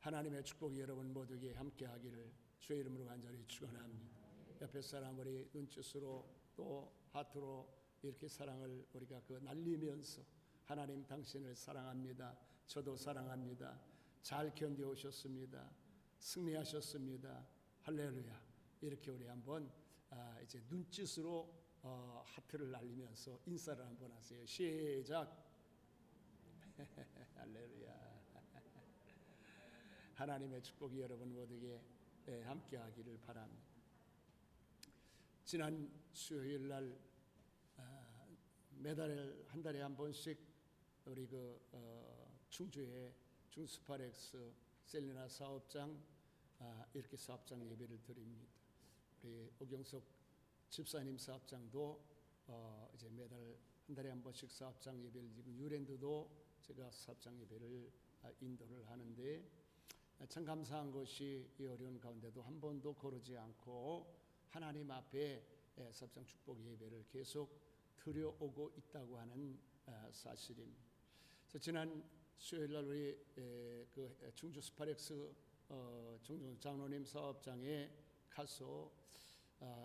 하나님의 축복이 여러분 모두에게 함께하기를 주의 이름으로 간절히 축원합니다. 옆에 사람 우리 눈짓으로 또 하트로 이렇게 사랑을 우리가 날리면서 하나님 당신을 사랑합니다. 저도 사랑합니다. 잘 견뎌오셨습니다. 승리하셨습니다. 할렐루야. 이렇게 우리 한번 이제 눈짓으로 하트를 날리면서 인사를 한번 하세요. 시작. 할렐루야. 하나님의 축복이 여러분 모두에게 함께하기를 바랍니다. 지난 수요일 날 매달 한 달에 한 번씩 우리 충주의 중스파렉스 셀리나 사업장 이렇게 사업장 예배를 드립니다. 우리 오경석 집사님 사업장도 이제 매달 한 달에 한 번씩 사업장 예배를 드리고 뉴랜드도 제가 사업장 예배를 인도를 하는데 참 감사한 것이 이 어려운 가운데도 한 번도 거르지 않고 하나님 앞에 사업장 축복 예배를 계속 드려오고 있다고 하는 사실입니다. 그래서 지난 수요일 날 우리 충주 스파렉스 정종 장로님 사업장에 가서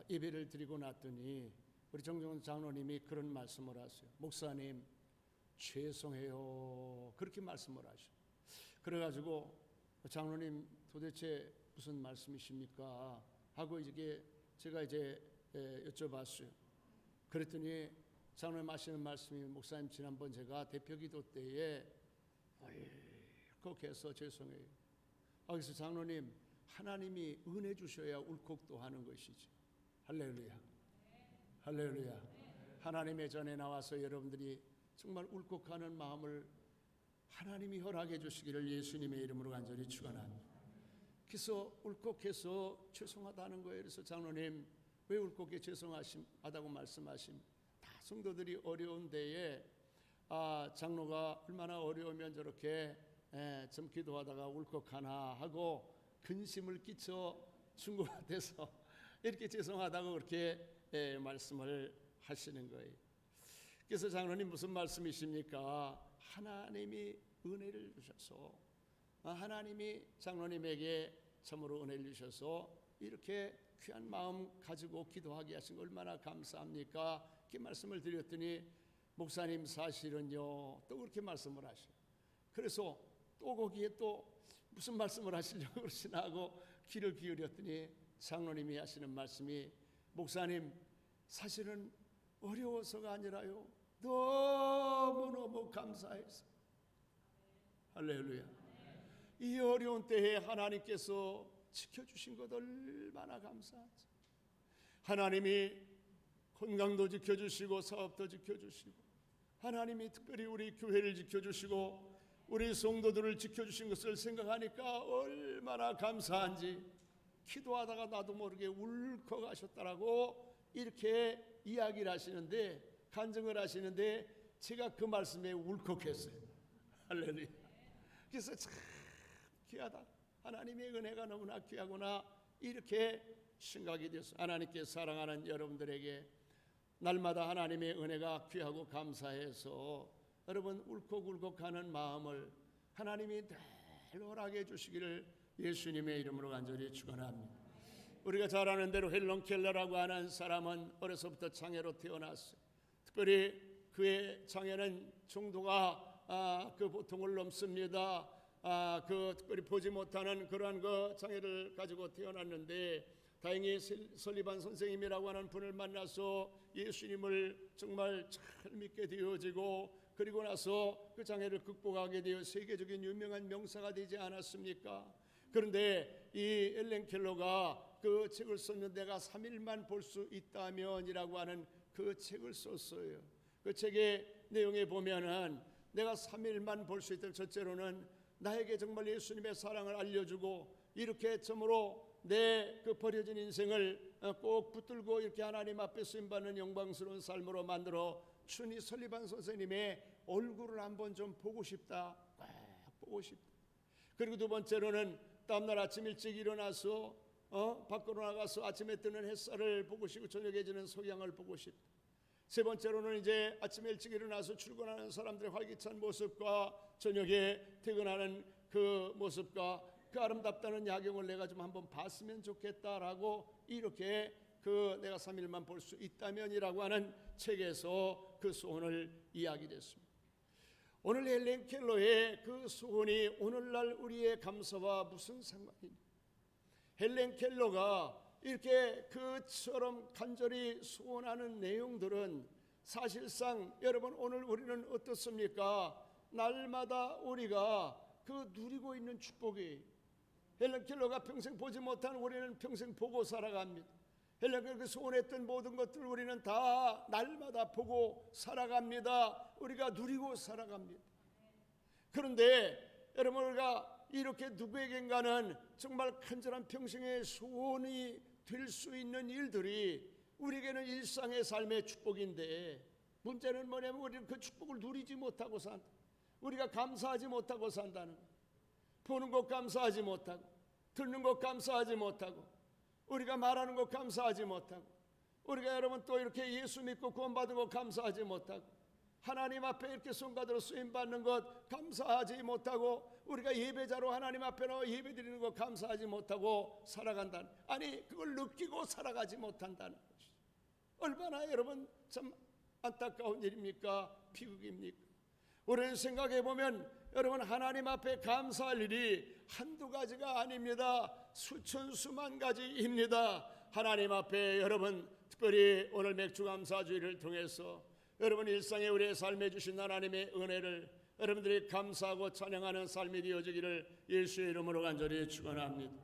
예배를 드리고 났더니 우리 정종 장로님이 그런 말씀을 하세요. 목사님 죄송해요. 그렇게 말씀을 하셔. 그래가지고 장로님 도대체 무슨 말씀이십니까? 하고 이게 제가 이제 여쭤봤어요. 그랬더니 장로님 하시는 말씀이 목사님 지난번 제가 대표기도 때에 울컥해서 죄송해요. 그래서 장로님 하나님이 은혜 주셔야 울컥도 하는 것이지. 할렐루야. 할렐루야. 하나님의 전에 나와서 여러분들이 정말 울컥하는 마음을 하나님이 허락해 주시기를 예수님의 이름으로 간절히 축원합니다. 그래서 울컥해서 죄송하다는 거예요. 그래서 장로님 왜 울컥해 죄송하다고 말씀하심? 다 성도들이 어려운 데에 장로가 얼마나 어려우면 저렇게 좀 기도하다가 울컥하나 하고 근심을 끼쳐 준 것 같아서 이렇게 죄송하다고 그렇게 말씀을 하시는 거예요. 그래서 장로님 무슨 말씀이십니까? 하나님이 은혜를 주셔서 하나님이 장로님에게 참으로 은혜를 주셔서 이렇게 귀한 마음 가지고 기도하게 하신 거 얼마나 감사합니까? 이렇게 말씀을 드렸더니 목사님 사실은요 또 그렇게 말씀을 하셔요. 그래서 또 거기에 또 무슨 말씀을 하시려고 그러시나 하고 귀를 기울였더니 장로님이 하시는 말씀이 목사님 사실은 어려워서가 아니라요 너무너무 감사해서 할렐루야. 이 어려운 때에 하나님께서 지켜주신 것 얼마나 감사하지. 하나님이 건강도 지켜주시고 사업도 지켜주시고 하나님이 특별히 우리 교회를 지켜주시고 우리 성도들을 지켜주신 것을 생각하니까 얼마나 감사한지 기도하다가 나도 모르게 울컥하셨다라고 이렇게 이야기를 하시는데 간증을 하시는데 제가 그 말씀에 울컥했어요. 할렐루야. 그래서 참 귀하다. 하나님의 은혜가 너무나 귀하구나 이렇게 생각이 되어서 하나님께 사랑하는 여러분들에게 날마다 하나님의 은혜가 귀하고 감사해서 여러분 울컥울컥하는 마음을 하나님이 늘 허락해 주시기를 예수님의 이름으로 간절히 축원합니다. 우리가 잘 아는 대로 헬런 켈러라고 하는 사람은 어려서부터 장애로 태어났어요. 특별히 그의 장애는 정도가 그 보통을 넘습니다. 특별히 보지 못하는 그러한 장애를 가지고 태어났는데 다행히 설리반 선생님이라고 하는 분을 만나서 예수님을 정말 잘 믿게 되어지고 그리고 나서 그 장애를 극복하게 되어 세계적인 유명한 명사가 되지 않았습니까? 그런데 이 엘렌 켈러가 그 책을 썼는데 내가 3일만 볼 수 있다면이라고 하는 그 책을 썼어요. 그 책의 내용에 보면은 내가 3일만 볼 수 있다면 첫째로는 나에게 정말 예수님의 사랑을 알려주고 이렇게 참으로 내 그 버려진 인생을 꼭 붙들고 이렇게 하나님 앞에 쓰임받는 영광스러운 삶으로 만들어 춘희 설리반 선생님의 얼굴을 한번 좀 보고 싶다. 꼭 보고 싶다. 그리고 두 번째로는 다음날 아침 일찍 일어나서 밖으로 나가서 아침에 뜨는 햇살을 보고 싶고 저녁에 지는 석양을 보고 싶다. 세 번째로는 이제 아침에 일찍 일어나서 출근하는 사람들의 활기찬 모습과 저녁에 퇴근하는 그 모습과 그 아름답다는 야경을 내가 좀 한번 봤으면 좋겠다라고 이렇게 내가 3일만 볼 수 있다면이라고 하는 책에서 그 소원을 이야기했습니다. 오늘 헬렌 켈러의 그 소원이 오늘날 우리의 감사와 무슨 상관이냐? 헬렌 켈러가 이렇게 그처럼 간절히 소원하는 내용들은 사실상 여러분 오늘 우리는 어떻습니까? 날마다 우리가 누리고 있는 축복이 헬렌 켈러가 평생 보지 못한 우리는 평생 보고 살아갑니다. 헬렌 켈러가 소원했던 모든 것들을 우리는 다 날마다 보고 살아갑니다. 우리가 누리고 살아갑니다. 그런데 여러분 우리가 이렇게 누구에겐가는 정말 간절한 평생의 소원이 될 수 있는 일들이 우리에게는 일상의 삶의 축복인데 문제는 뭐냐면 우리는 그 축복을 누리지 못하고 산다. 우리가 감사하지 못하고 산다는 것. 보는 것 감사하지 못하고 듣는 것 감사하지 못하고 우리가 말하는 것 감사하지 못하고 우리가 여러분 또 이렇게 예수 믿고 구원받은 것 감사하지 못하고 하나님 앞에 이렇게 손가락으로 쓰임받는 것 감사하지 못하고 우리가 예배자로 하나님 앞에 나와 예배드리는 것 감사하지 못하고 살아간다는, 아니 그걸 느끼고 살아가지 못한다는 것이 얼마나 여러분 참 안타까운 일입니까? 비극입니까? 우리는 생각해보면 여러분 하나님 앞에 감사할 일이 한두 가지가 아닙니다. 수천 수만 가지입니다. 하나님 앞에 여러분 특별히 오늘 맥주감사주의를 통해서 여러분 일상에 우리의 삶에 주신 하나님의 은혜를 여러분들이 감사하고 찬양하는 삶이 되어지기를 예수의 이름으로 간절히 축원합니다.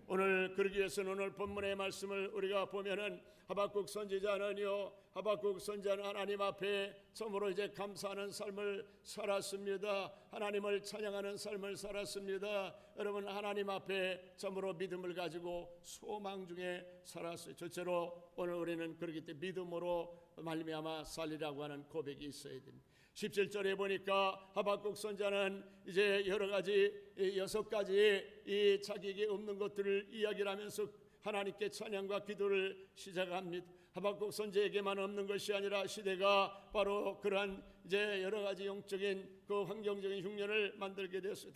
오늘 그러기 위해서는 오늘 본문의 말씀을 우리가 보면은 하박국 선지자는요, 하박국 선지자는 하나님 앞에 참으로 이제 감사하는 삶을 살았습니다. 하나님을 찬양하는 삶을 살았습니다. 여러분 하나님 앞에 참으로 믿음을 가지고 소망 중에 살았어요. 첫째로 오늘 우리는 그렇기 때문에 믿음으로 말미암아 살리라고 하는 고백이 있어야 됩니다. 17절에 보니까 하박국 선지자는 이제 여러 가지 6가지 이 자기에게 없는 것들을 이야기를 하면서 하나님께 찬양과 기도를 시작합니다. 하박국 선지자에게만 없는 것이 아니라 시대가 바로 그러한 이제 여러 가지 영적인 그 환경적인 흉년을 만들게 되었어요.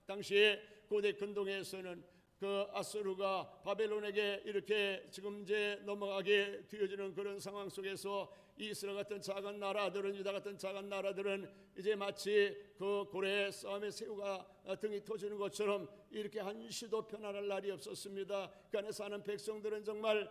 당시에 고대 근동에서는 그 아수르가 바벨론에게 이렇게 지금 이제 넘어가게 되어지는 그런 상황 속에서 이스라엘 같은 작은 나라들은, 유다 같은 작은 나라들은 이제 마치 그 고래 싸움에 새우가 등이 터지는 것처럼 이렇게 한시도 편안할 날이 없었습니다. 그 안에 사는 백성들은 정말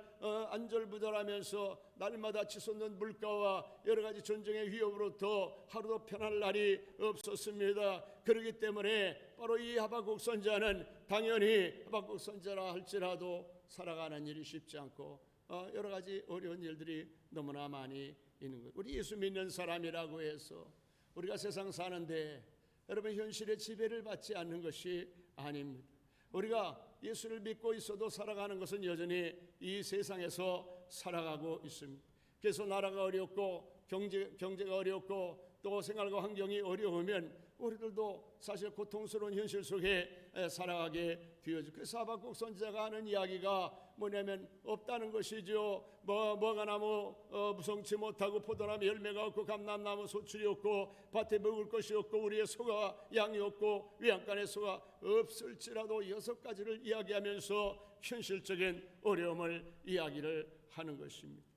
안절부절하면서 날마다 치솟는 물가와 여러 가지 전쟁의 위협으로부터 하루도 편할 날이 없었습니다. 그렇기 때문에 바로 이 하박국 선지자는 당연히 하박국 선지자라 할지라도 살아가는 일이 쉽지 않고 여러 가지 어려운 일들이 너무나 많이 있는 거예요. 우리 예수 믿는 사람이라고 해서 우리가 세상 사는데 여러분 현실의 지배를 받지 않는 것이 아닙니다. 우리가 예수를 믿고 있어도 살아가는 것은 여전히 이 세상에서 살아가고 있습니다. 그래서 나라가 어렵고 경제가 어렵고 또 생활과 환경이 어려우면 우리들도 사실 고통스러운 현실 속에 살아가게 되어지고, 그래서 하박국 선지자가 하는 이야기가 뭐냐면 없다는 것이죠. 뭐가 나무 무성치 못하고 포도나무 열매가 없고 감람나무 소출이 없고 밭에 먹을 것이 없고 우리의 소가 양이 없고 외양간에 소가 없을지라도 6가지를 이야기하면서 현실적인 어려움을 이야기를 하는 것입니다.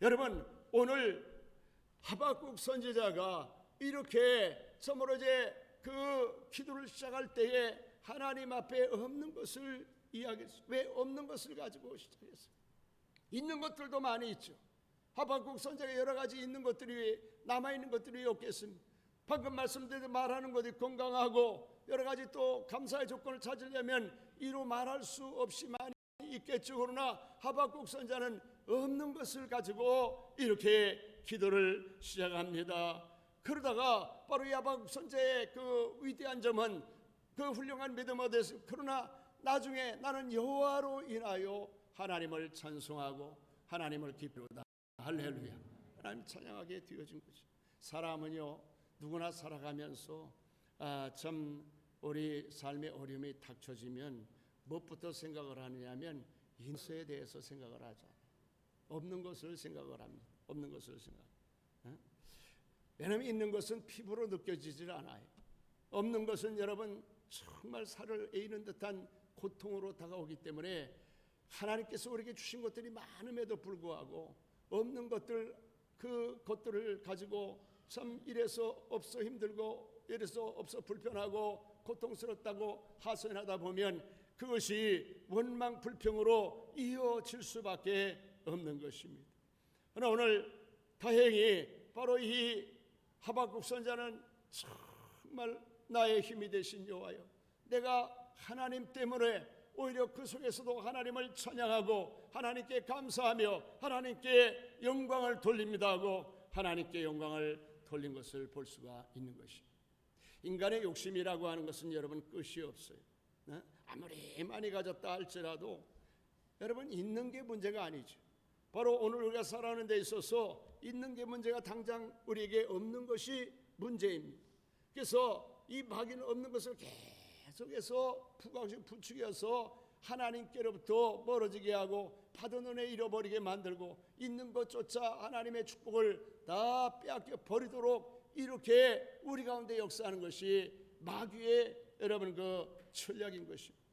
여러분 오늘 하박국 선지자가 이렇게 참으로 이제 그 기도를 시작할 때에 하나님 앞에 없는 것을 이야기했어요. 왜 없는 것을 가지고 시작했어요? 있는 것들도 많이 있죠. 하박국 선지자가 여러 가지 있는 것들이 남아있는 것들이 없겠습니까? 방금 말씀드린 말하는 것이 건강하고 여러 가지 또 감사의 조건을 찾으려면 이루 말할 수 없이 많이 있겠죠. 그러나 하박국 선지자는 없는 것을 가지고 이렇게 기도를 시작합니다. 그러다가 바로 이 하박국 선지자의 그 위대한 점은 그 훌륭한 믿음 얻었어요. 그러나 나중에 나는 여호와로 인하여 하나님을 찬송하고 하나님을 기쁘다. 할렐루야. 하나님 찬양하게 되어진 거죠. 사람은요 누구나 살아가면서 참 우리 삶의 어려움이 닥쳐지면 무엇부터 생각을 하느냐면 인수에 대해서 생각을 하죠. 없는 것을 생각을 합니다. 없는 것을 생각. 왜냐하면 있는 것은 피부로 느껴지질 않아요. 없는 것은 여러분 정말 살을 에이는 듯한 고통으로 다가오기 때문에 하나님께서 우리에게 주신 것들이 많음에도 불구하고 없는 것들, 그 것들을 가지고 참 이래서 없어 힘들고 이래서 없어 불편하고 고통스럽다고 하소연하다 보면 그것이 원망 불평으로 이어질 수밖에 없는 것입니다. 그러나 오늘 다행히 바로 이 하박국 선자는 정말 나의 힘이 되신 여호와여, 내가 하나님 때문에 오히려 그 속에서도 하나님을 찬양하고 하나님께 감사하며 하나님께 영광을 돌립니다 하고 하나님께 영광을 돌린 것을 볼 수가 있는 것입니다. 인간의 욕심이라고 하는 것은 여러분 끝이 없어요. 아무리 많이 가졌다 할지라도 여러분 있는 게 문제가 아니죠. 바로 오늘 우리가 살아가는 데 있어서 있는 게 문제가 당장 우리에게 없는 것이 문제입니다. 그래서 이 마귀는 없는 것을 계속해서 부추겨서 하나님께로부터 멀어지게 하고 받은 은혜 잃어버리게 만들고 있는 것조차 하나님의 축복을 다 빼앗겨 버리도록 이렇게 우리 가운데 역사하는 것이 마귀의 여러분 그 전략인 것입니다.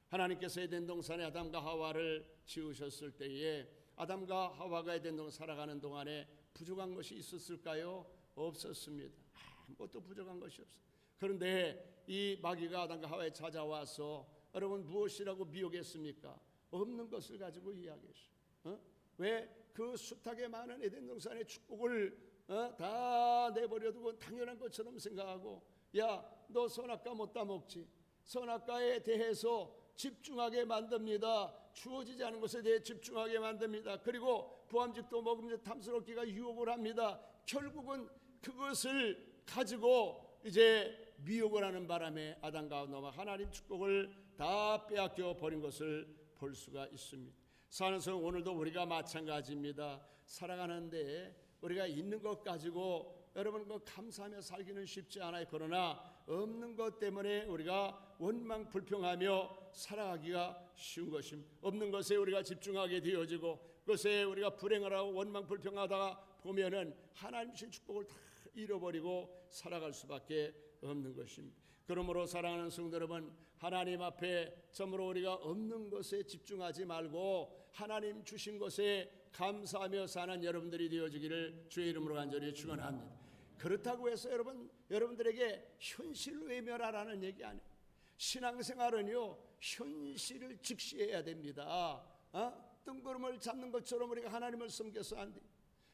하나님께서 에덴 동산에 아담과 하와를 지으셨을 때에 아담과 하와가 에덴 동산 살아가는 동안에 부족한 것이 있었을까요? 없었습니다. 아무것도 부족한 것이 없어요. 그런데 이 마귀가 아담과 하와에 찾아와서 여러분 무엇이라고 미혹했습니까? 없는 것을 가지고 이야기했어요. 왜 그 숱하게 많은 에덴 동산의 축복을 다 내버려두고 당연한 것처럼 생각하고, 야, 너 선악과 못 따먹지. 선악과에 대해서 집중하게 만듭니다. 주어지지 않은 것에 대해 집중하게 만듭니다. 그리고 부함직도 먹으면서 탐스럽기가 유혹을 합니다. 결국은 그것을 가지고 이제 미혹을 하는 바람에 아담과 하와가 하나님 축복을 다 빼앗겨 버린 것을 볼 수가 있습니다. 사는 성 오늘도 우리가 마찬가지입니다. 살아가는데 우리가 있는 것 가지고 여러분 그 감사하며 살기는 쉽지 않아요. 그러나 없는 것 때문에 우리가 원망 불평하며 살아가기가 쉬운 것입니다. 없는 것에 우리가 집중하게 되어지고 그것에 우리가 불행을 하고 원망 불평하다가 보면은 하나님 주신 축복을 다 잃어버리고 살아갈 수밖에 없는 것입니다. 그러므로 사랑하는 성도 여러분, 하나님 앞에 참으로 우리가 없는 것에 집중하지 말고 하나님 주신 것에 감사하며 사는 여러분들이 되어지기를 주의 이름으로 간절히 축원합니다. 그렇다고 해서 여러분들에게 현실 외면하라는 얘기 아니에요. 신앙생활은요 현실을 직시해야 됩니다. 뜬구름을 잡는 것처럼 우리가 하나님을 섬겨서 안 돼요.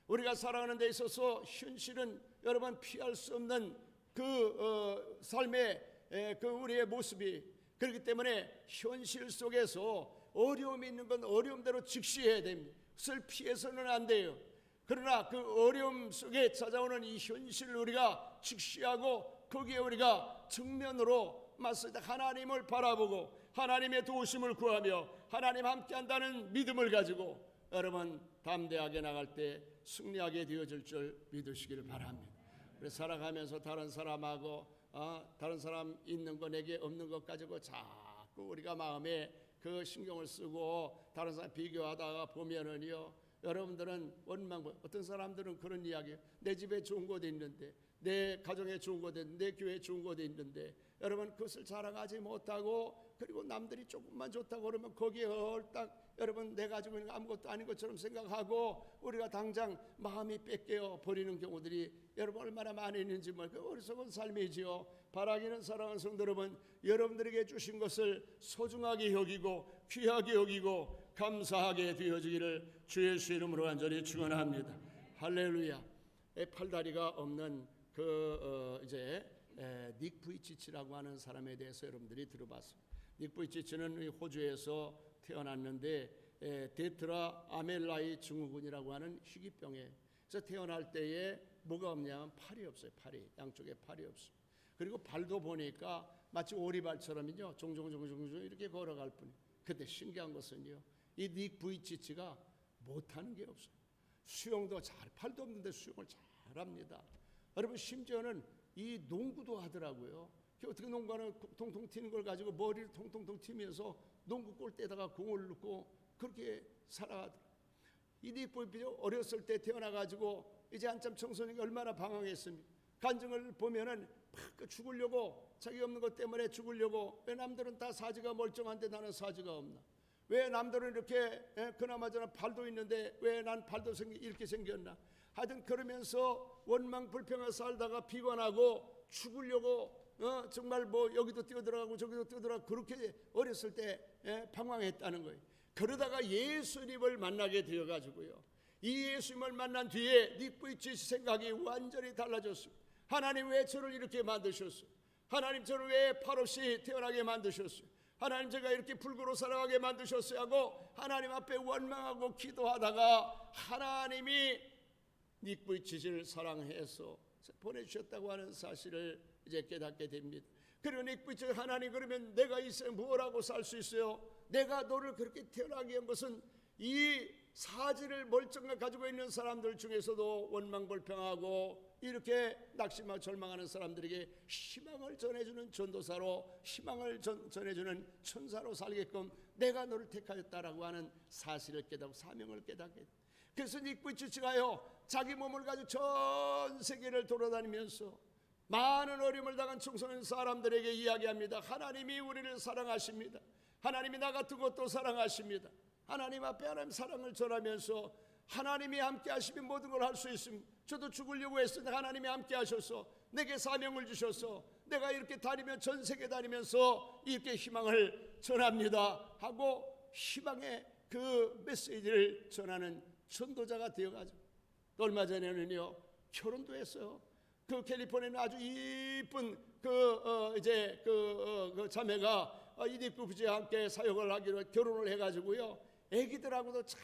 우리가 살아가는 데 있어서 현실은 여러분 피할 수 없는 그 삶의 그 우리의 모습이 그렇기 때문에 현실 속에서 어려움이 있는 건 어려움대로 직시해야 됩니다. 그것을 피해서는 안 돼요. 그러나 그 어려움 속에 찾아오는 이 현실을 우리가 직시하고 거기에 우리가 정면으로 맞서다 하나님을 바라보고 하나님의 도우심을 구하며 하나님 함께한다는 믿음을 가지고 여러분 담대하게 나갈 때 승리하게 되어질 줄 믿으시기를 바랍니다. 그래서 살아가면서 다른 사람하고 다른 사람 있는 거 내게 없는 것 가지고 자꾸 우리가 마음에 그 신경을 쓰고 다른 사람 비교하다가 보면은요 여러분들은 원망, 어떤 사람들은 그런 이야기예요. 내 집에 좋은 곳이 있는데 내 가정에 좋은 곳이 있는데 내 교회에 좋은 곳이 있는데 여러분 그것을 자랑하지 못하고 그리고 남들이 조금만 좋다고 그러면 거기에 헐딱 여러분 내 가지고 있는 아무것도 아닌 것처럼 생각하고 우리가 당장 마음이 뺏겨 버리는 경우들이 여러분 얼마나 많이 있는지 그 어리석은 삶이지요. 바라기는 사랑하는 성도 여러분, 여러분들에게 주신 것을 소중하게 여기고 귀하게 여기고 감사하게 되어지기를 주의 예수 이름으로 간절히 축원합니다. 할렐루야. 팔다리가 없는 닉 부이치치라고 하는 사람에 대해서 여러분들이 들어봤습니다. 닉 부이치치는 호주에서 태어났는데 데트라 아멜라이 증후군이라고 하는 희귀병에 그래서 태어날 때에 뭐가 없냐면 팔이 없어요. 팔이 양쪽에 팔이 없어요. 그리고 발도 보니까 마치 오리발처럼요 종종 이렇게 걸어갈 뿐이에요. 근데 신기한 것은요 이 닉 부이치치가 못하는 게 없어요. 수영도 잘, 팔도 없는데 수영을 잘합니다. 여러분 심지어는 이 농구도 하더라고요. 어떻게 농구하는 통통 튀는 걸 가지고 머리를 통통통 튀면서 농구 골대에다가 공을 넣고 그렇게 살아가더라고요. 이 닉 부이치치 어렸을 때 태어나가지고 이제 한참 청소년이 얼마나 방황했습니까? 간증을 보면은 죽으려고, 자기 없는 것 때문에 죽으려고. 왜 남들은 다 사지가 멀쩡한데 나는 사지가 없나? 왜 남들은 이렇게 그나마저나 팔도 있는데 왜 난 팔도 이렇게 생겼나? 하여튼 그러면서 원망 불평을 살다가 피곤하고 죽으려고 정말 뭐 여기도 뛰어들어가고 저기도 뛰어들어가고 그렇게 어렸을 때 방황했다는 거예요. 그러다가 예수님을 만나게 되어가지고요, 이 예수님을 만난 뒤에 닉부이치 생각이 완전히 달라졌습니다. 하나님 왜 저를 이렇게 만드셨어요? 하나님 저를 왜 팔 없이 태어나게 만드셨어요? 하나님 제가 이렇게 불구로 살아가게 만드셨어요 하고 하나님 앞에 원망하고 기도하다가 하나님이 닉부이치를 사랑해서 보내주셨다고 하는 사실을 이제 깨닫게 됩니다. 그리고 닉부이치, 하나님 그러면 내가 이 세상 무엇하고 살 수 있어요? 내가 너를 그렇게 태어나게 한 것은 이 사지를 멀쩡하게 가지고 있는 사람들 중에서도 원망불평하고 이렇게 낙심하고 절망하는 사람들에게 희망을 전해주는 전도사로, 희망을 전해주는 천사로 살게끔 내가 너를 택하였다라고 하는 사실을 깨닫고 사명을 깨닫게 됩니다. 그래서 닉부이치가요, 자기 몸을 가지고 전 세계를 돌아다니면서 많은 어려움을 당한 청소년 사람들에게 이야기합니다. 하나님이 우리를 사랑하십니다. 하나님이 나 같은 것도 사랑하십니다. 하나님 앞에 하나님 사랑을 전하면서 하나님이 함께 하시면 모든 걸 할 수 있습니다. 저도 죽으려고 했으나 하나님이 함께 하셔서 내게 사명을 주셔서 내가 이렇게 다니면 전 세계 다니면서 이렇게 희망을 전합니다 하고 희망의 그 메시지를 전하는 전도자가 되어가지고 얼마 전에는요 결혼도 했어요. 그 캘리포니아는 아주 이쁜 그 자매가 이 닉부이치와 함께 사역을 하기로 결혼을 해가지고요, 애기들하고도 잘,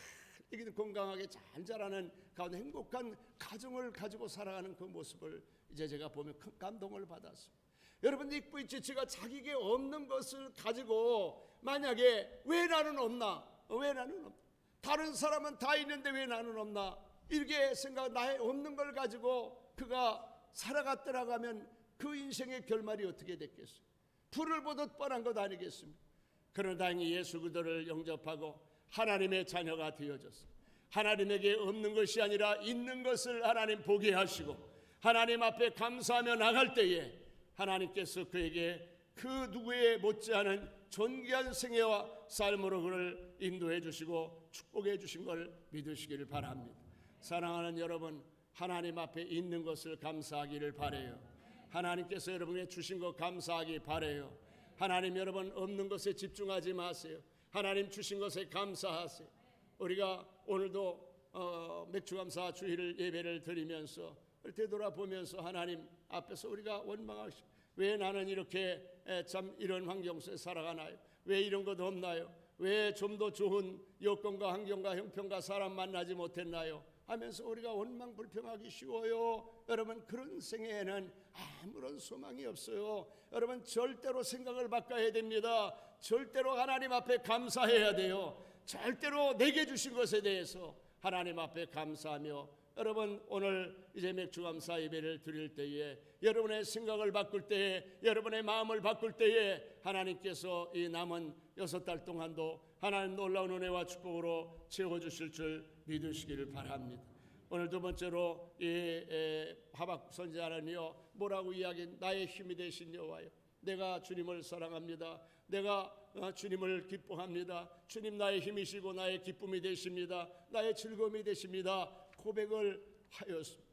애기들 건강하게 잘 자라는 가운데 행복한 가정을 가지고 살아가는 그 모습을 이제 제가 보면 큰 감동을 받았습니다. 여러분, 닉부이치가 자기에게 없는 것을 가지고 만약에 왜 나는 없나? 왜 나는 없나? 다른 사람은 다 있는데 왜 나는 없나? 이렇게 생각, 나의 없는 걸 가지고 그가 살아갔더라고 하면 그 인생의 결말이 어떻게 됐겠어요? 불을 보듯 뻔한 것 아니겠습니까? 그러나 다행히 예수 그리스도를 영접하고 하나님의 자녀가 되어졌어요. 하나님에게 없는 것이 아니라 있는 것을 하나님 보게 하시고 하나님 앞에 감사하며 나갈 때에 하나님께서 그에게 그 누구의 못지않은 존귀한 생애와 삶으로 그를 인도해 주시고 축복해 주신 걸 믿으시기를 바랍니다. 사랑하는 여러분, 하나님 앞에 있는 것을 감사하기를 바라요. 하나님께서 여러분에게 주신 것 감사하기 바라요. 하나님, 여러분 없는 것에 집중하지 마세요. 하나님 주신 것에 감사하세요. 우리가 오늘도 맥주감사 주일 예배를 드리면서 되돌아보면서 하나님 앞에서 우리가 원망하시고 왜 나는 이렇게 참 이런 환경 속에 살아가나요? 왜 이런 것 없나요? 왜 좀 더 좋은 여건과 환경과 형편과 사람 만나지 못했나요? 하면서 우리가 원망불평하기 쉬워요. 여러분, 그런 생애에는 아무런 소망이 없어요. 여러분, 절대로 생각을 바꿔야 됩니다. 절대로 하나님 앞에 감사해야 돼요. 절대로 내게 주신 것에 대해서 하나님 앞에 감사하며, 여러분 오늘 이제 맥주감사 예배를 드릴 때에 여러분의 생각을 바꿀 때에, 여러분의 마음을 바꿀 때에 하나님께서 이 남은 6달 동안도 하나님 놀라운 은혜와 축복으로 채워주실 줄 믿으시기를 바랍니다. 오늘 두 번째로 이 하박 선지자는요 뭐라고 이야기? 나의 힘이 되신 여호와여, 내가 주님을 사랑합니다. 내가 주님을 기뻐합니다. 주님 나의 힘이시고 나의 기쁨이 되십니다. 나의 즐거움이 되십니다. 고백을 하였습니다.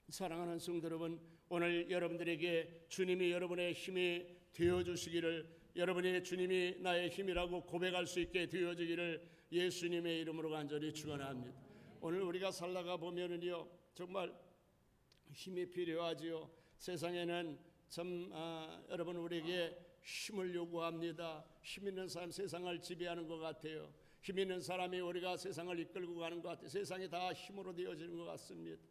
사랑하는 성도 여러분, 오늘 여러분들에게 주님이 여러분의 힘이 되어주시기를, 여러분의 주님이 나의 힘이라고 고백할 수 있게 되어지기를 예수님의 이름으로 간절히 축원합니다. 오늘 우리가 살다가 보면은요 정말 힘이 필요하지요. 세상에는 참 여러분 우리에게 힘을 요구합니다. 힘 있는 사람 세상을 지배하는 것 같아요. 힘 있는 사람이 우리가 세상을 이끌고 가는 것 같아요. 세상이 다 힘으로 되어지는 것 같습니다.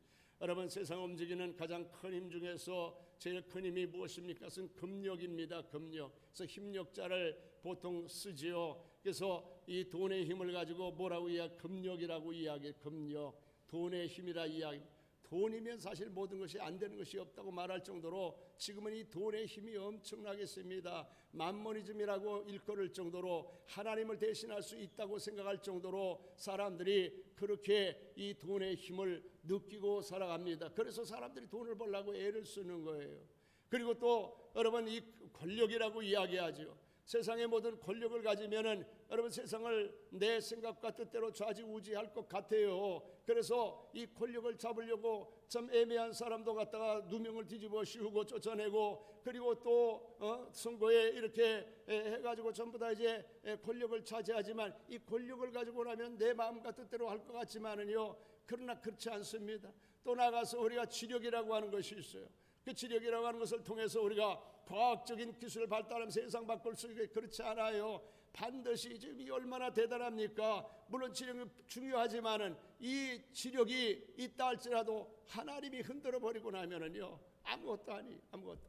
여러분, 세상 움직이는 가장 큰 힘 중에서 제일 큰 힘이 무엇입니까? 그것은 금력입니다. 금력. 그래서 힘력자를 보통 쓰지요. 그래서 이 돈의 힘을 가지고 뭐라고 이야기? 금력이라고 이야기해요. 금력. 돈의 힘이라 이야기. 돈이면 사실 모든 것이 안 되는 것이 없다고 말할 정도로 지금은 이 돈의 힘이 엄청나게 셉니다. 만모니즘이라고 일컬을 정도로, 하나님을 대신할 수 있다고 생각할 정도로 사람들이 그렇게 이 돈의 힘을 느끼고 살아갑니다. 그래서 사람들이 돈을 벌려고 애를 쓰는 거예요. 그리고 또 여러분 이 권력이라고 이야기하죠. 세상의 모든 권력을 가지면은 여러분 세상을 내 생각과 뜻대로 좌지우지할 것 같아요. 그래서 이 권력을 잡으려고 참 애매한 사람도 갖다가 누명을 뒤집어 씌우고 쫓아내고, 그리고 또 선거에 이렇게 해가지고 전부 다 이제 권력을 차지하지만, 이 권력을 가지고 나면 내 마음과 뜻대로 할 것 같지만은요, 그러나 그렇지 않습니다. 또 나가서 우리가 지력이라고 하는 것이 있어요. 그 지력이라고 하는 것을 통해서 우리가 과학적인 기술을 발달하면 세상 바꿀 수 있게, 그렇지 않아요. 반드시 지금 이 얼마나 대단합니까? 물론 지력이 중요하지만은 이 지력이 있다 할지라도 하나님이 흔들어 버리고 나면은요, 아무것도 아니, 아무것도.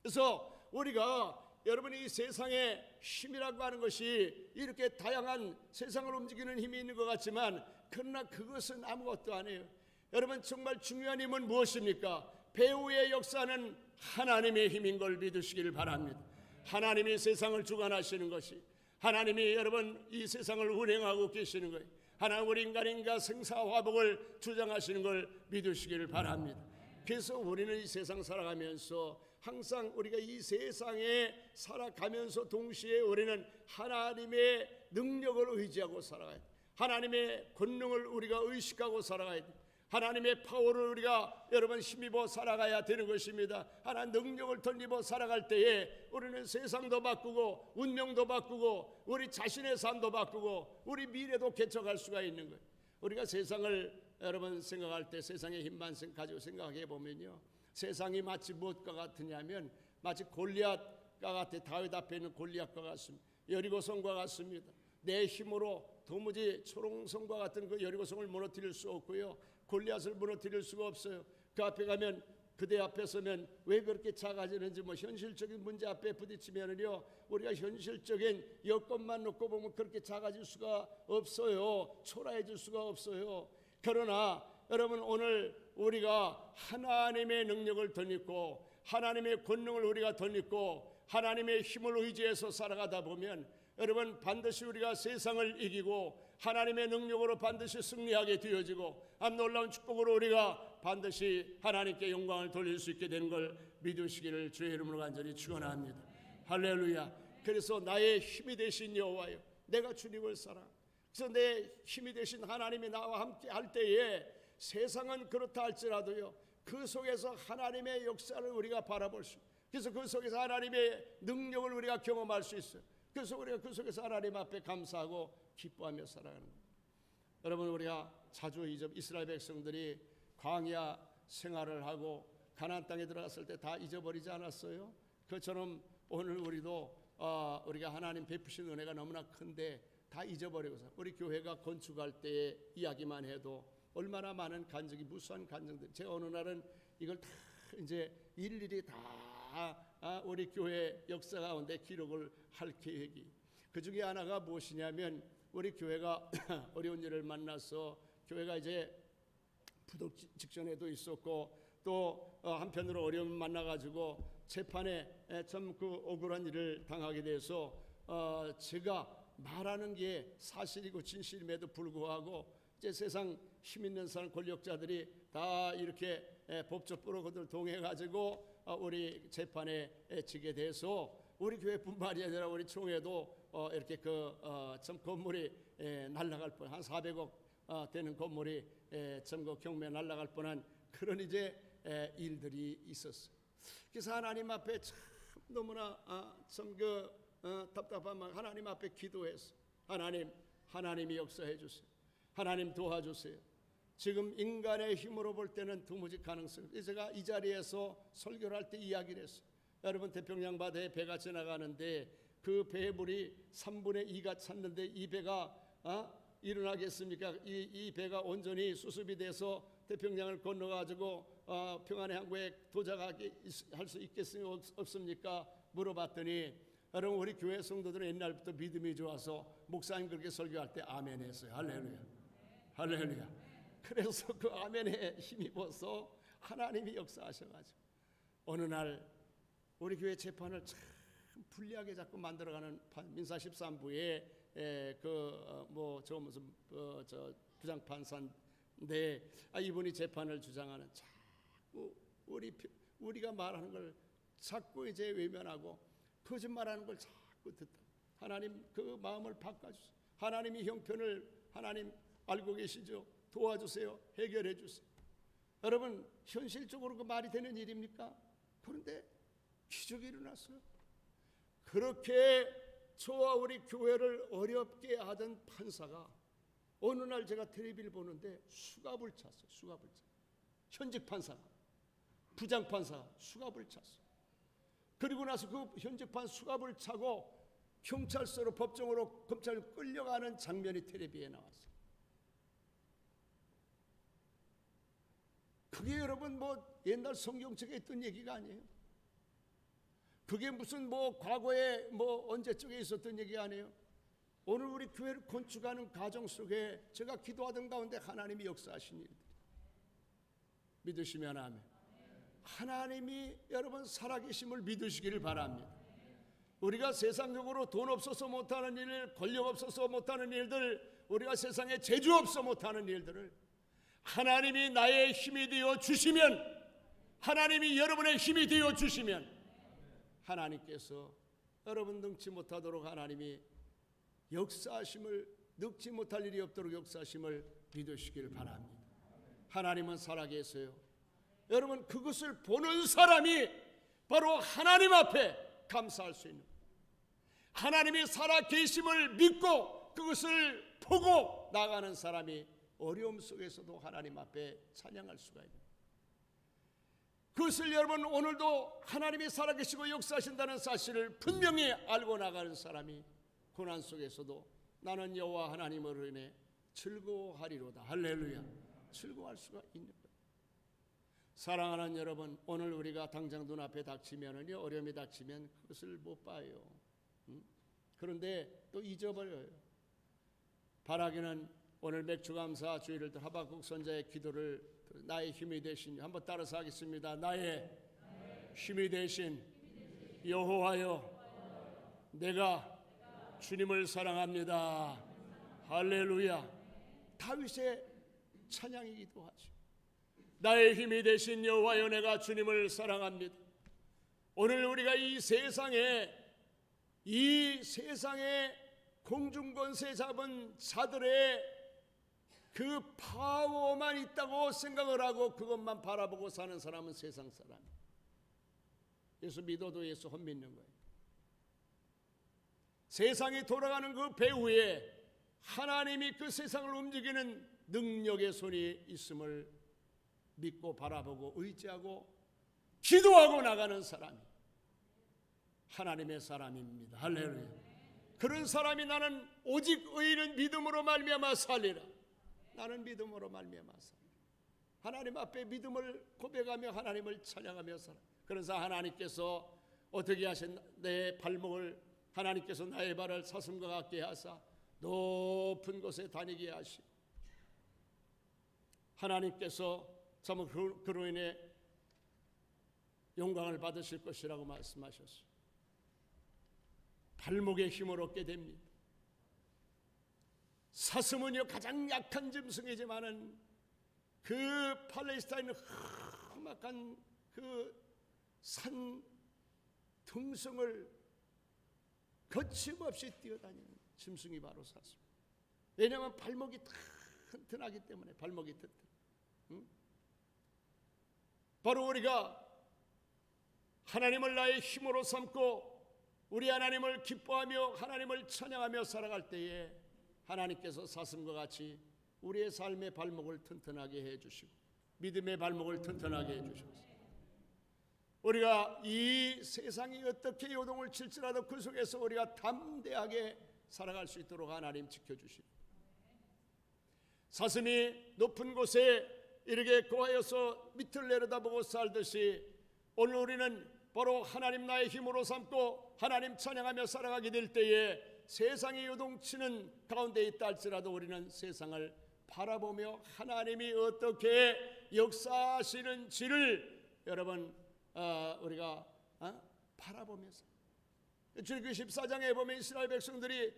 그래서 우리가 여러분이 이 세상의 힘이라고 하는 것이 이렇게 다양한 세상을 움직이는 힘이 있는 것 같지만, 그러나 그것은 아무것도 아니에요. 여러분 정말 중요한 힘은 무엇입니까? 배후의 역사는 하나님의 힘인 걸 믿으시길 바랍니다. 하나님이 세상을 주관하시는 것이, 하나님이 여러분 이 세상을 운행하고 계시는 거예요. 하나님 우리 인간인가 생사화복을 주장하시는 걸 믿으시길 바랍니다. 그래서 우리는 이 세상 살아가면서 항상 우리가 이 세상에 살아가면서 동시에 우리는 하나님의 능력을 의지하고 살아가야 돼. 하나님의 권능을 우리가 의식하고 살아가야 돼. 하나님의 파워를 우리가 여러분 힘입어 살아가야 되는 것입니다. 하나님 능력을 덧입어 살아갈 때에 우리는 세상도 바꾸고 운명도 바꾸고 우리 자신의 삶도 바꾸고 우리 미래도 개척할 수가 있는 거예요. 우리가 세상을 여러분 생각할 때 세상의 힘만 가지고 생각해 보면요, 세상이 마치 무엇과 같으냐면 마치 골리앗과 같아. 다윗 앞에 있는 골리앗과 같습니다. 여리고성과 같습니다. 내 힘으로 도무지 초롱성과 같은 그 여리고성을 무너뜨릴 수 없고요, 골리앗을 무너뜨릴 수가 없어요. 그 앞에 가면, 그대 앞에 서면 왜 그렇게 작아지는지, 현실적인 문제 앞에 부딪히면은요, 우리가 현실적인 여건만 놓고 보면 그렇게 작아질 수가 없어요. 초라해질 수가 없어요. 그러나 여러분 오늘 우리가 하나님의 능력을 덧입고 하나님의 권능을 우리가 덧입고 하나님의 힘을 의지해서 살아가다 보면 여러분 반드시 우리가 세상을 이기고 하나님의 능력으로 반드시 승리하게 되어지고, 놀라운 축복으로 우리가 반드시 하나님께 영광을 돌릴 수 있게 되는 걸 믿으시기를 주의 이름으로 간절히 축원합니다. 할렐루야. 그래서 나의 힘이 되신 여호와여, 내가 주님을 사랑. 그래서 내 힘이 되신 하나님이 나와 함께 할 때에 세상은 그렇다 할지라도요, 그 속에서 하나님의 역사를 우리가 바라볼 수, 그래서 그 속에서 하나님의 능력을 우리가 경험할 수 있어요. 그래서 우리가 그 속에서 하나님 앞에 감사하고 기뻐하며 살아가는 거예요. 여러분 우리가 자주 이스라엘 백성들이 광야 생활을 하고 가나안 땅에 들어갔을 때 다 잊어버리지 않았어요? 그처럼 오늘 우리도 우리가 하나님 베푸신 은혜가 너무나 큰데 다 잊어버리고서 우리 교회가 건축할 때의 이야기만 해도 얼마나 많은 간증이, 무수한 간증들. 제가 어느 날은 이걸 다 이제 일일이 다 우리 교회 역사 가운데 기록을 할 계획이, 그 중에 하나가 무엇이냐면 우리 교회가 어려운 일을 만나서 교회가 이제 부도 직전에도 있었고 또 한편으로 어려움을 만나가지고 재판에 참 그 억울한 일을 당하게 돼서 제가 말하는 게 사실이고 진실임에도 불구하고 이제 세상 힘 있는 사람, 권력자들이 다 이렇게 법적 프로그램을 동해가지고 우리 재판에 지게 돼서 우리 교회뿐만이 아니라 우리 총회도 이렇게 참 건물이 날아갈 뻔, 한 400억 되는 건물이 참 그 경매 날아갈 뻔한 그런 이제 일들이 있었어요. 그래서 하나님 앞에 참 너무나 참 답답한 마음 하나님 앞에 기도했어. 하나님이 역사해 주세요. 하나님 도와주세요. 지금 인간의 힘으로 볼 때는 도무지 가능성. 제가 이 자리에서 설교를 할 때 이야기를 했어요. 여러분 태평양 바다에 배가 지나가는데 그 배의 물이 3분의 2가 찼는데 이 배가 일어나겠습니까? 이 배가 온전히 수습이 돼서 태평양을 건너가지고 평안의 항구에 도착하게 할 수 있겠습니까? 없습니까? 물어봤더니 여러분 우리 교회 성도들은 옛날부터 믿음이 좋아서 목사님 그렇게 설교할 때 아멘 했어요. 할렐루야. 할렐루야. 그래서 그 아멘에 힘입어서 하나님이 역사하셔가지고 어느 날 우리 교회 재판을 참 불리하게 자꾸 만들어가는 민사 13부에 저 무슨 부장판사인데 이분이 재판을 주장하는, 자꾸 우리가 말하는 걸 자꾸 이제 외면하고 거짓말하는 걸 자꾸 듣다. 하나님 그 마음을 바꿔주세요. 하나님이 형편을 하나님 알고 계시죠? 도와주세요. 해결해 주세요. 여러분 현실적으로 그 말이 되는 일입니까? 그런데 기적이 일어났어요. 그렇게 저와 우리 교회를 어렵게 하던 판사가 어느 날 제가 텔레비를 보는데 수갑을 찼어요. 수갑을 찼어요. 현직 판사가, 부장 판사가 수갑을 찼어요. 그리고 나서 그 현직 판사 수갑을 차고 경찰서로 법정으로 검찰로 끌려가는 장면이 텔레비에 나왔어요. 그게 여러분 뭐 옛날 성경책에 있던 얘기가 아니에요. 그게 무슨 뭐 과거에 뭐 언제적에 있었던 얘기 아니에요. 오늘 우리 교회를 건축하는 과정 속에 제가 기도하던 가운데 하나님이 역사하신 일들 믿으시면 아멘. 하나님이 여러분 살아계심을 믿으시기를 바랍니다. 우리가 세상적으로 돈 없어서 못하는 일, 권력 없어서 못하는 일들, 우리가 세상에 재주 없어 못하는 일들을 하나님이 나의 힘이 되어 주시면, 하나님이 여러분의 힘이 되어 주시면 하나님께서 여러분 능치 못하도록 하나님이 역사하심을, 늙지 못할 일이 없도록 역사하심을 믿으시길 바랍니다. 하나님은 살아계세요. 여러분 그것을 보는 사람이 바로 하나님 앞에 감사할 수 있는, 하나님이 살아계심을 믿고 그것을 보고 나가는 사람이 어려움 속에서도 하나님 앞에 찬양할 수가 있는, 그것을 여러분 오늘도 하나님이 살아계시고 역사하신다는 사실을 분명히 알고 나가는 사람이 고난 속에서도 나는 여호와 하나님으로 인해 즐거워하리로다. 할렐루야. 즐거워할 수가 있는 거예요. 사랑하는 여러분, 오늘 우리가 당장 눈앞에 닥치면, 어려움이 닥치면 그것을 못 봐요. 그런데 또 잊어버려요. 바라기는 오늘 맥주감사 주일을 하박국 선자의 기도를 나의 힘이 되신, 한번 따라서 하겠습니다. 나의 힘이 되신 여호와여, 내가 주님을 사랑합니다. 할렐루야. 다윗의 찬양이기도 하죠. 나의 힘이 되신 여호와여, 내가 주님을 사랑합니다. 오늘 우리가 이 세상에 공중권세 잡은 자들의 그 파워만 있다고 생각을 하고 그것만 바라보고 사는 사람은 세상 사람. 예수 믿어도 예수 헛 믿는 거예요. 세상이 돌아가는 그 배후에 하나님이 그 세상을 움직이는 능력의 손이 있음을 믿고 바라보고 의지하고 기도하고 나가는 사람이 하나님의 사람입니다. 할렐루야. 그런 사람이 나는 오직 의인은 믿음으로 말미암아 살리라. 나는 믿음으로 말미암아 살리라. 하나님 앞에 믿음을 고백하며 하나님을 찬양하며 살아. 그래서 하나님께서 어떻게 하신 내 발목을, 하나님께서 나의 발을 사슴과 같게 하사 높은 곳에 다니게 하시고, 하나님께서 참 그로 인해 영광을 받으실 것이라고 말씀하셨어요. 발목에 힘을 얻게 됩니다. 사슴은요 가장 약한 짐승이지만은 그 팔레스타인 험악한 그 산 등성을 거침없이 뛰어다니는 짐승이 바로 사슴. 왜냐하면 발목이 튼튼하기 때문에. 발목이 튼튼. 바로 우리가 하나님을 나의 힘으로 삼고 우리 하나님을 기뻐하며 하나님을 찬양하며 살아갈 때에 하나님께서 사슴과 같이 우리의 삶의 발목을 튼튼하게 해주시고 믿음의 발목을 튼튼하게 해주셔서 우리가 이 세상이 어떻게 요동을 칠지라도 그 속에서 우리가 담대하게 살아갈 수 있도록 하나님 지켜주시고, 사슴이 높은 곳에 이르게 거하여서 밑을 내려다보고 살듯이 오늘 우리는 바로 하나님 나의 힘으로 삼고 하나님 찬양하며 살아가게 될 때에 세상이 요동치는 가운데 있다 할지라도 우리는 세상을 바라보며 하나님이 어떻게 역사하시는지를 여러분 우리가 바라보면서, 출애굽기 14장에 보면 이스라엘 백성들이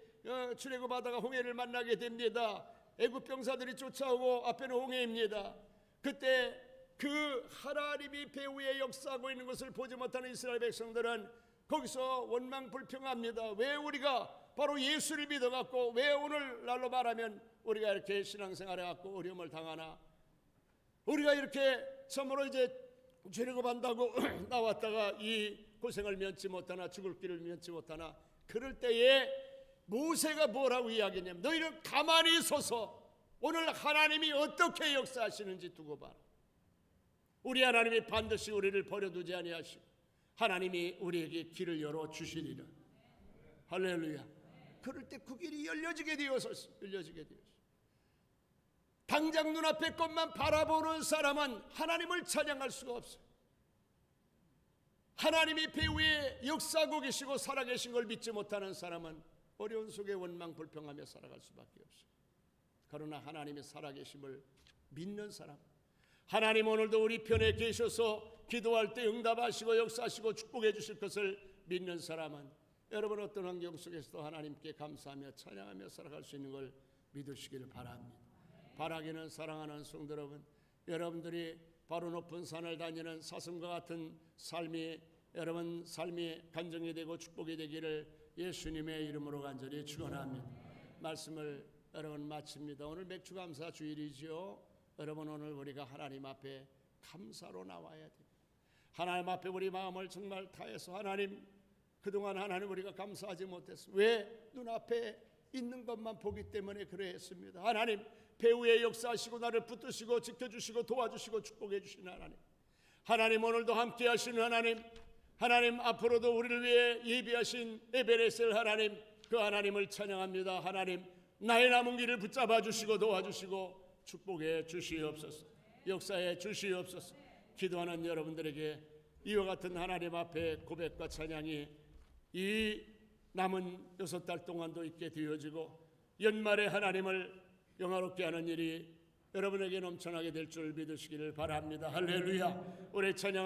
출애굽하다가 홍해를 만나게 됩니다. 애굽 병사들이 쫓아오고 앞에는 홍해입니다. 그때 그 하나님이 배후에 역사하고 있는 것을 보지 못하는 이스라엘 백성들은 거기서 원망불평합니다. 왜 우리가 바로 예수를 믿어갖고 왜 오늘날로 말하면 우리가 이렇게 신앙생활 해갖고 어려움을 당하나, 우리가 이렇게 참으로 이제 죄를 반다고 나왔다가 이 고생을 면치 못하나, 죽을 길을 면치 못하나. 그럴 때에 모세가 뭐라고 이야기했냐면, 너희는 가만히 서서 오늘 하나님이 어떻게 역사하시는지 두고 봐라. 우리 하나님이 반드시 우리를 버려두지 아니하시고 하나님이 우리에게 길을 열어 주시리라. 할렐루야. 그럴 때 그 길이 열려지게 되었었어. 당장 눈앞의 것만 바라보는 사람은 하나님을 찬양할 수가 없어요. 하나님이 배후에 역사하고 계시고 살아계신 걸 믿지 못하는 사람은 어려운 속에 원망불평하며 살아갈 수밖에 없어요. 그러나 하나님의 살아계심을 믿는 사람, 하나님 오늘도 우리 편에 계셔서 기도할 때 응답하시고 역사하시고 축복해 주실 것을 믿는 사람은 여러분 어떤 환경 속에서도 하나님께 감사하며 찬양하며 살아갈 수 있는 걸 믿으시기를 바랍니다. 바라기는 사랑하는 성도 여러분, 여러분들이 바로 높은 산을 다니는 사슴과 같은 삶이 여러분 삶이 간증이 되고 축복이 되기를 예수님의 이름으로 간절히 축원합니다. 말씀을 여러분 마칩니다. 오늘 맥주감사 주일이죠. 여러분 오늘 우리가 하나님 앞에 감사로 나와야 돼요. 하나님 앞에 우리 마음을 정말 다해서 하나님, 그동안 하나님 우리가 감사하지 못했어. 왜? 눈앞에 있는 것만 보기 때문에 그랬습니다. 하나님 배후에 역사하시고 나를 붙드시고 지켜주시고 도와주시고 축복해 주시는 하나님, 하나님 오늘도 함께 하시는 하나님, 하나님 앞으로도 우리를 위해 예비하신 에베레셀 하나님, 그 하나님을 찬양합니다. 하나님 나의 남은 길을 붙잡아 주시고 도와주시고 축복해 주시옵소서. 역사해 주시옵소서. 기도하는 여러분들에게 이와 같은 하나님 앞에 고백과 찬양이 이 남은 6달 동안도 있게 되어지고 연말에 하나님을 영화롭게 하는 일이 여러분에게 넘쳐나게 될 줄 믿으시기를 바랍니다. 할렐루야. 우리 찬양